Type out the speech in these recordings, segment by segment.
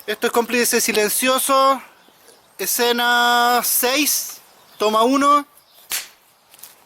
Esto es Cómplice Silencioso, escena 6, toma 1,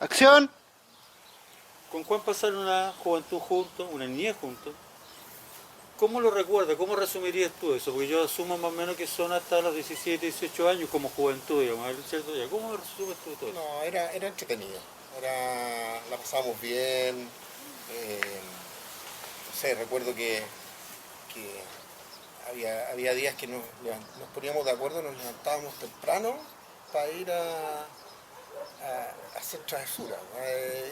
acción. Con Juan pasaron una juventud juntos, una niñez juntos. ¿Cómo lo recuerdas? ¿Cómo resumirías tú eso? Porque yo asumo más o menos que son hasta los 17, 18 años como juventud, digamos, ¿cierto? Ya, ¿cómo resumes tú todo eso? No, era entretenido. La pasábamos bien. No sé, recuerdo que había días que nos poníamos de acuerdo, nos levantábamos temprano para ir a hacer travesuras.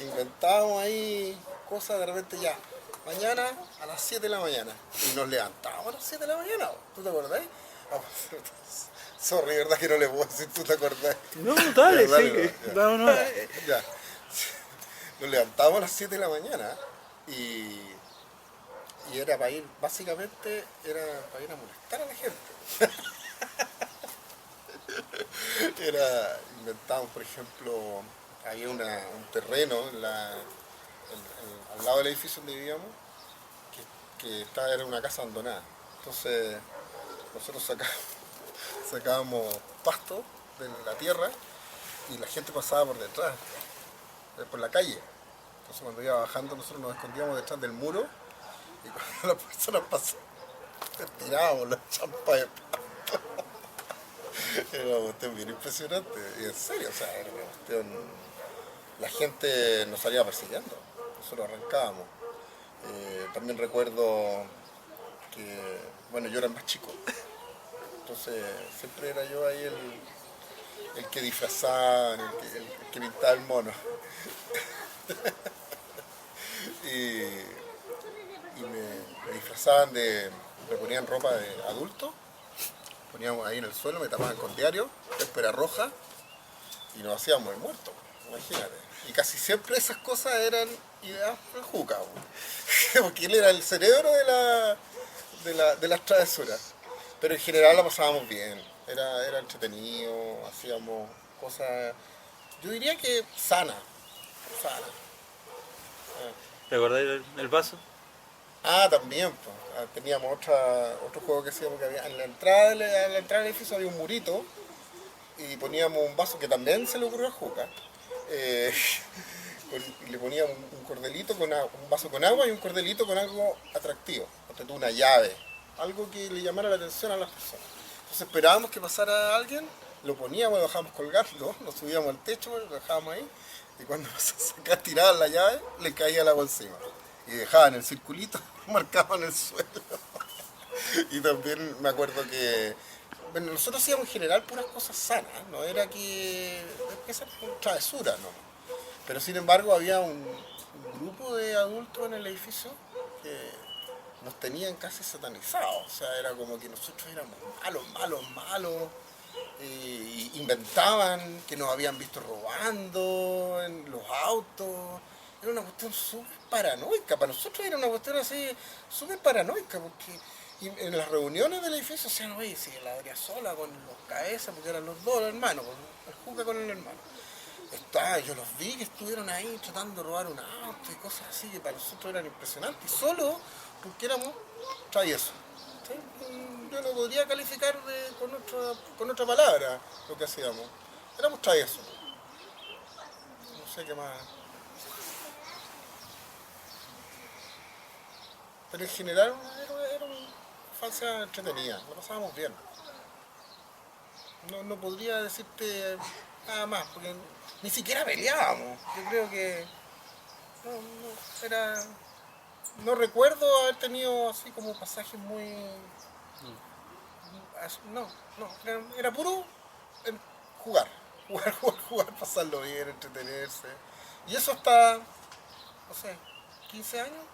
Inventábamos ahí cosas de repente ya. Mañana a las 7 de la mañana. Y nos levantábamos a las 7 de la mañana. ¿Tú te acordás? Sorry, ¿verdad que no le puedo decir? ¿Tú te acordás? No, dale, Ya, dale, sigue. ya. No, no. Ya. Nos levantábamos a las 7 de la mañana y era para ir, básicamente era para ir a molestar a la gente. Inventábamos, por ejemplo, había un terreno al lado del edificio donde vivíamos era una casa abandonada. Entonces nosotros sacábamos pasto de la tierra y la gente pasaba por detrás, por la calle. Entonces cuando iba bajando nosotros nos escondíamos detrás del muro y cuando las personas pasaban, tirábamos la champa de pasto. Era una cuestión bien impresionante. Y en serio, o sea, era una cuestión. La gente nos salía persiguiendo, nosotros arrancábamos. También recuerdo que, bueno, yo era el más chico, entonces siempre era yo ahí el que disfrazaba, el que pintaba el mono. Y me disfrazaban me ponían ropa de adulto, poníamos ahí en el suelo, me tapaban con diario, témpera roja y nos hacíamos el muerto, imagínate. Y casi siempre esas cosas eran ideas del Juca, porque él era el cerebro de las travesuras. Pero en general la pasábamos bien, era entretenido, hacíamos cosas, yo diría que sana. ¿Te acordás del vaso? También, pues, teníamos otro juego que hacíamos que había, a la entrada del edificio había un murito y poníamos un vaso que también se le ocurrió a Juca. eh, y le poníamos un cordelito un vaso con agua y un cordelito con algo atractivo, ponte tú una llave, algo que le llamara la atención a las personas. Entonces esperábamos que pasara alguien, lo poníamos, lo dejábamos colgando, nos subíamos al techo, lo dejábamos ahí y cuando se tiraban la llave le caía el agua encima y dejaban el circulito marcado en el suelo. Y también me acuerdo que bueno, nosotros hacíamos en general puras cosas sanas, no era que esas travesuras, no. Pero sin embargo había un grupo de adultos en el edificio que nos tenían casi satanizados. O sea, era como que nosotros éramos malos. Inventaban que nos habían visto robando en los autos. Era una cuestión súper paranoica. Para nosotros era una cuestión así súper paranoica porque en las reuniones del edificio, o sea, no veis si la Adria sola con los cabezas, porque eran los dos los hermanos, el Juca con el hermano. Yo los vi que estuvieron ahí tratando de robar un auto y cosas así que para nosotros eran impresionantes, solo porque éramos traviesos. ¿Sí? Yo no podría calificar con otra palabra lo que hacíamos. Éramos traviesos. No sé qué más. Pero en general era una infancia entretenida, lo pasábamos bien. No podría decirte nada más, porque ni siquiera peleábamos. Yo creo que era. No recuerdo haber tenido así como pasajes muy. No, era puro em, jugar. Jugar, pasarlo bien, entretenerse. Y eso hasta, no sé, 15 años.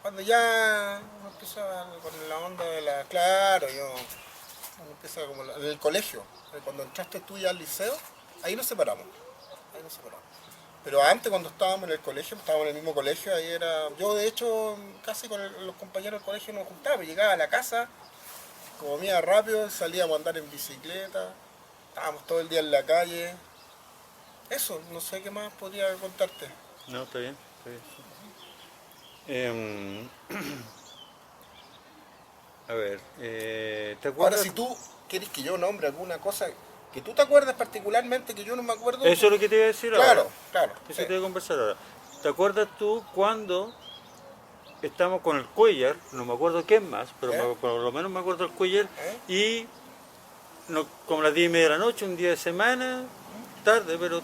Cuando ya uno empieza con la onda de la. Claro, uno empieza como en el colegio. Cuando entraste tú ya al liceo, ahí nos separamos. Ahí nos separamos. Pero antes, cuando estábamos en el colegio, estábamos en el mismo colegio, ahí era. Yo, de hecho, casi con los compañeros del colegio nos juntábamos. Llegaba a la casa, comía rápido, salíamos a andar en bicicleta, estábamos todo el día en la calle. Eso, no sé qué más podría contarte. No, está bien, está bien. Em, A ver, ¿te Ahora, acuerdas? si tú quieres que yo nombre alguna cosa que tú te acuerdas particularmente que yo no me acuerdo, Eso es lo que te iba a decir ahora. claro, claro. Eso Sí. te voy a conversar ahora. ¿Te acuerdas tú cuando estamos con el Cuellar? No me acuerdo quién más, pero ¿Eh? por lo menos me acuerdo del Cuellar. ¿Eh? Y como las 10:30 de la noche, un día de semana, tarde, pero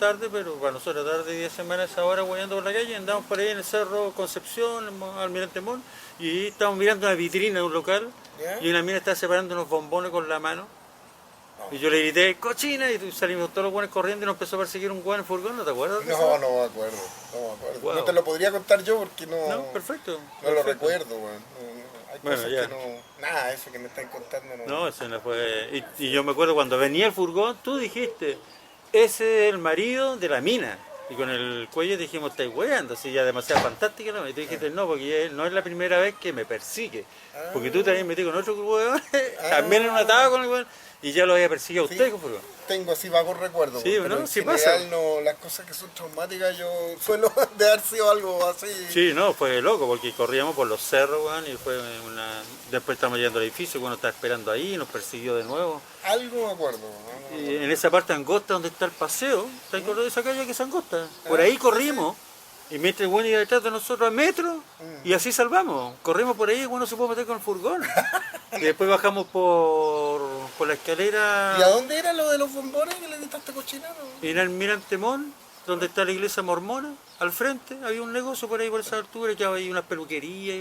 para nosotros tarde, día de semana, esa hora, guayando por la calle, andamos por ahí en el Cerro Concepción, en Almirante Mon, y estamos mirando una vitrina de un local, ¿Ya? y una mina está separando unos bombones con la mano. No. Y yo le grité, cochina, y salimos todos los guanes corriendo y nos empezó a perseguir un guan en furgón, ¿no te acuerdas de eso? No me acuerdo, no me acuerdo. Wow. No te lo podría contar yo porque no, No, perfecto. no lo perfecto. recuerdo, weón. Hay Bueno, cosas ya. que no... Nada, eso que me están contando no... No, ese no fue. Y yo me acuerdo cuando venía el furgón, tú dijiste, ese es el marido de la mina. Y con el cuello dijimos, estáis weando, así ya demasiado fantástica. ¿No? Y tú dijiste, no, porque no es la primera vez que me persigue. Porque tú también metí con otro weón, también en una atado con el weón, y ya lo había perseguido a Sí, usted con furgón. tengo así vagos recuerdos, Sí, pero ¿no? en Sí general pasa. no, las cosas que son traumáticas yo suelo de haber sido algo así. Sí, no, fue loco, porque corríamos por los cerros, weón, y fue una... Después estamos llegando al edificio, uno estaba esperando ahí, nos persiguió de nuevo. Algo me acuerdo. ¿no? Y en esa parte angosta donde está el paseo, ¿te acuerdas de esa calle que es angosta? Por ahí corrimos, y mientras el bueno iba detrás de nosotros a metro, y así salvamos. Corrimos por ahí y uno se puede meter con el furgón. Y después bajamos por la escalera ¿Y a dónde era lo de los bombones que le gritaste cochinado? en el Almirante Mon, donde está la iglesia mormona. Al frente había un negocio por ahí por esa altura, que había unas peluquerías, y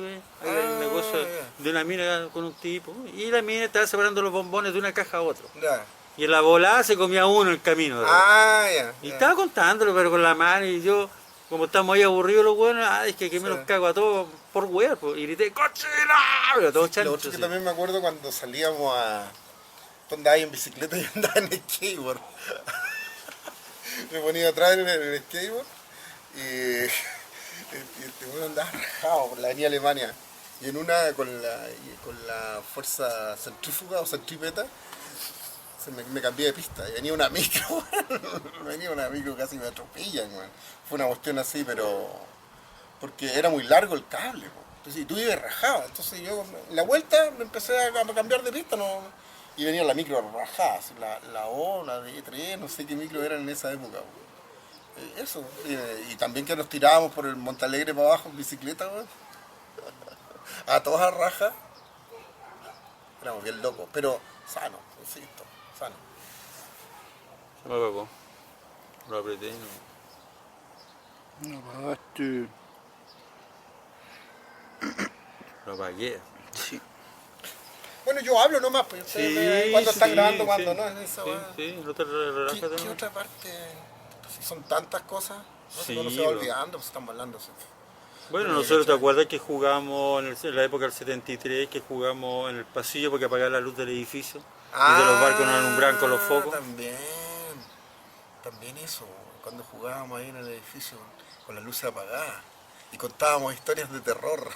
había un negocio ya. de una mina con un tipo. Y la mina estaba separando los bombones de una caja a otra. Ya. Y en la volada se comía uno en el camino. Ya. Y ya. estaba contándolo, pero con la mano, y yo, como estamos ahí aburridos los buenos, es que me Sí. los cago a todos por wear, pues, y grité, ¡cochina! Pero todos Lo chanchos. otro que sí. también me acuerdo cuando salíamos a... Tú andabas en bicicleta y yo andaba en skateboard. Me ponía atrás en el skateboard y este uno andaba rajado por la avenida Alemania. Y en una con la fuerza centrífuga o centrípeta me cambié de pista y venía una micro, venía una micro casi me atropellan, man. Fue una cuestión así, pero porque era muy largo el cable, po. Entonces, y tú ibas rajado, entonces yo en la vuelta me empecé a cambiar de pista, no, y venía la micro rajada, así, la O, la D3, no sé qué micro eran en esa época, po. Eso, y también que nos tirábamos por el Montalegre para abajo en bicicleta, weón. A todas rajas, éramos bien locos, pero sano, insisto, sano. Se me apagó. Lo apreté y no. No apagaste. Lo apagué. Sí. Bueno, yo hablo nomás, pues ustedes me ven cuando están grabando, cuando no, es esa weá. sí, no te relajas ¿Qué, de qué nuevo. otra parte? Pues, son tantas cosas, no, Sí, uno se va bro. olvidando, pues estamos hablando. Sí. Bueno, Sí, nosotros te ¿cachai? acuerdas que jugamos en la época del 73, que jugamos en el pasillo porque apagaba la luz del edificio y de los barcos nos alumbraban con los focos. También eso, cuando jugábamos ahí en el edificio con las luces apagadas y contábamos historias de terror.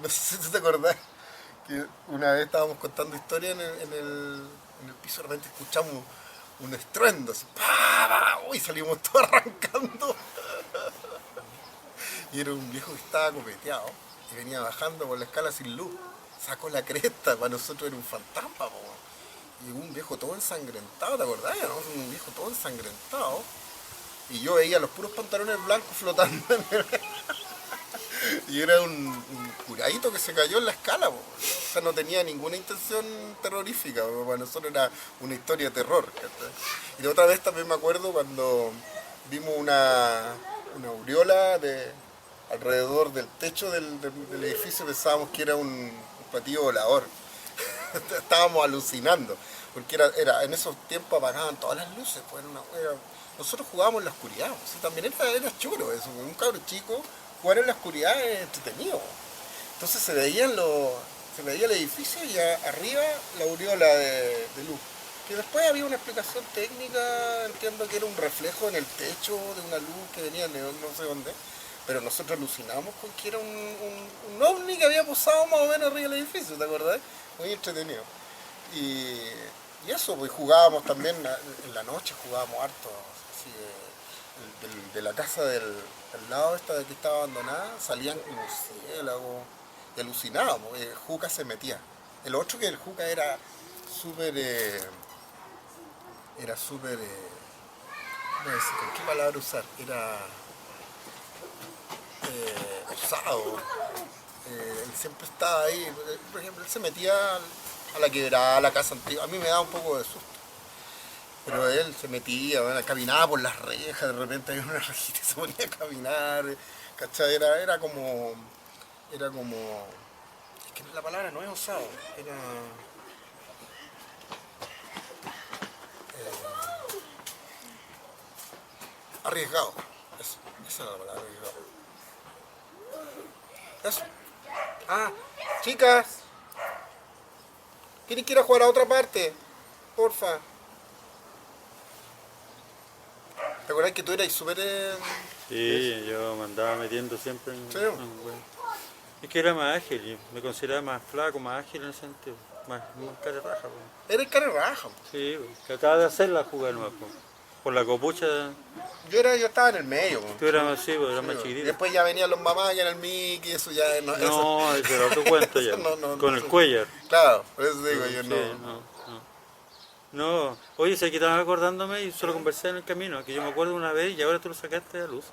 No sé si te acordás que una vez estábamos contando historias en el piso, de repente escuchamos un estruendo, así, ¡pa, pa! Uy, salimos todos arrancando. Y era un viejo que estaba copeteado y venía bajando por la escala sin luz. Sacó la cresta, para nosotros era un fantasma, po. Y un viejo todo ensangrentado, ¿te acordás? ¿No? Un viejo todo ensangrentado. Y yo veía los puros pantalones blancos flotando en el... Y era un curadito que se cayó en la escala, po. O sea, no tenía ninguna intención terrorífica, po. Para nosotros era una historia de terror, ¿cachai? Y la otra vez también me acuerdo cuando vimos una aureola alrededor del techo del edificio, pensábamos que era un platillo volador. Estábamos alucinando, porque en esos tiempos apagaban todas las luces, pues nosotros jugábamos en la oscuridad, pues, y también era chulo eso, un cabro chico jugar en la oscuridad es entretenido. Entonces se veía el edificio y arriba la aureola de luz. Que después había una explicación técnica, entiendo que era un reflejo en el techo de una luz que venía de no sé dónde. Pero nosotros alucinamos con que era un ovni que había posado más o menos arriba del edificio, ¿te acordás? Muy entretenido. Y eso, pues jugábamos también en la noche, jugábamos harto, así de la casa del lado esta de que estaba abandonada, salían murciélagos, y alucinaba, porque el Juca se metía. El otro que el Juca era súper, no sé, ¿con qué palabra usar? Era osado. Él siempre estaba ahí, por ejemplo, él se metía a la quebrada, a la casa antigua, a mí me daba un poco de susto. Pero él se metía, bueno, caminaba por las rejas, de repente había una rejita y se ponía a caminar, ¿cachai? Era como, es que la palabra no es osado, era... arriesgado, eso, esa era la palabra, arriesgado. Eso. Ah, chicas, ¿quieren que ir a jugar a otra parte? Porfa. ¿Te acuerdas que tú eras súper... Sí, yo me andaba metiendo siempre en... ¿Sí? Bueno. Es que era más ágil, y me consideraba más flaco, más ágil en ese sentido. Más cara de raja. Pues. Eres cara de raja. Sí, pues, trataba de hacer la jugada nueva. Pues. Por la copucha, Yo estaba en el medio. tú eras más, sí, pues, eras más Y chiquitito. después ya venían los mamás que eran el Mickey, eso ya no... No, ese era otro cuento ya. no, con el Cuellar. Claro, por eso digo yo Sí, no. No, oye, sé que estaba acordándome y solo conversé en el camino, que yo me acuerdo una vez y ahora tú lo sacaste a luz,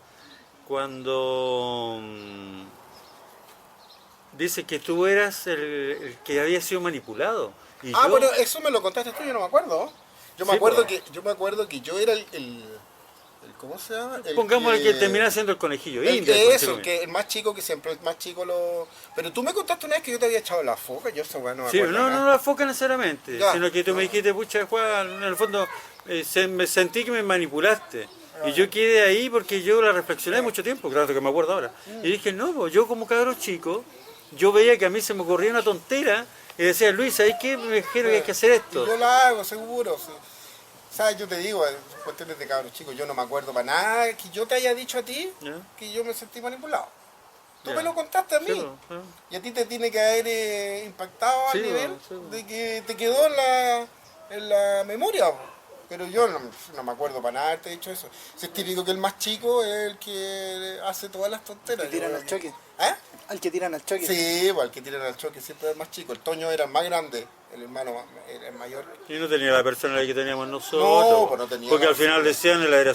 cuando dice que tú eras el que había sido manipulado. Y Ah, yo, bueno, eso me lo contaste tú, yo no me acuerdo. Yo me Sí, acuerdo pues. que yo era el ¿cómo se llama? pongámosle que terminaba siendo el conejillo el indio. que el eso, conejillo que el más chico que siempre, el más chico lo... Pero tú me contaste una vez que yo te había echado la foca, yo esa weá no me Sí, acuerdo no, nada. no la foca necesariamente, Ya. sino que tú me dijiste, pucha, Juan, en el fondo me sentí que me manipulaste. Y yo quedé ahí porque yo la reflexioné mucho tiempo, claro que me acuerdo ahora. Y dije, no, pues yo como cabro chico, yo veía que a mí se me ocurría una tontera y decía, Luis, ¿sabes qué? Me dijeron que hay que hacer Y esto. yo la hago, seguro. Sí. ¿Sabes? Yo te digo, cuestiones de cabros chicos, yo no me acuerdo para nada que yo te haya dicho a ti ¿Ya? que yo me sentí manipulado. Tú Ya. me lo contaste a mí. Sí, pues, Y a ti te tiene que haber impactado Sí, al nivel sí, de que te quedó en la memoria. Pero yo no me acuerdo para nada haberte dicho eso. Si es típico que el más chico es el que hace todas las tonteras. Que tiran Yo- al choque. ¿Ah? Al que tiran al choque. Sí, pues, el que tiran al choque siempre es el más chico. El Toño era el más grande, el hermano el mayor. Y no tenía la personalidad que teníamos nosotros. No, pues no tenía porque la al final decían, él era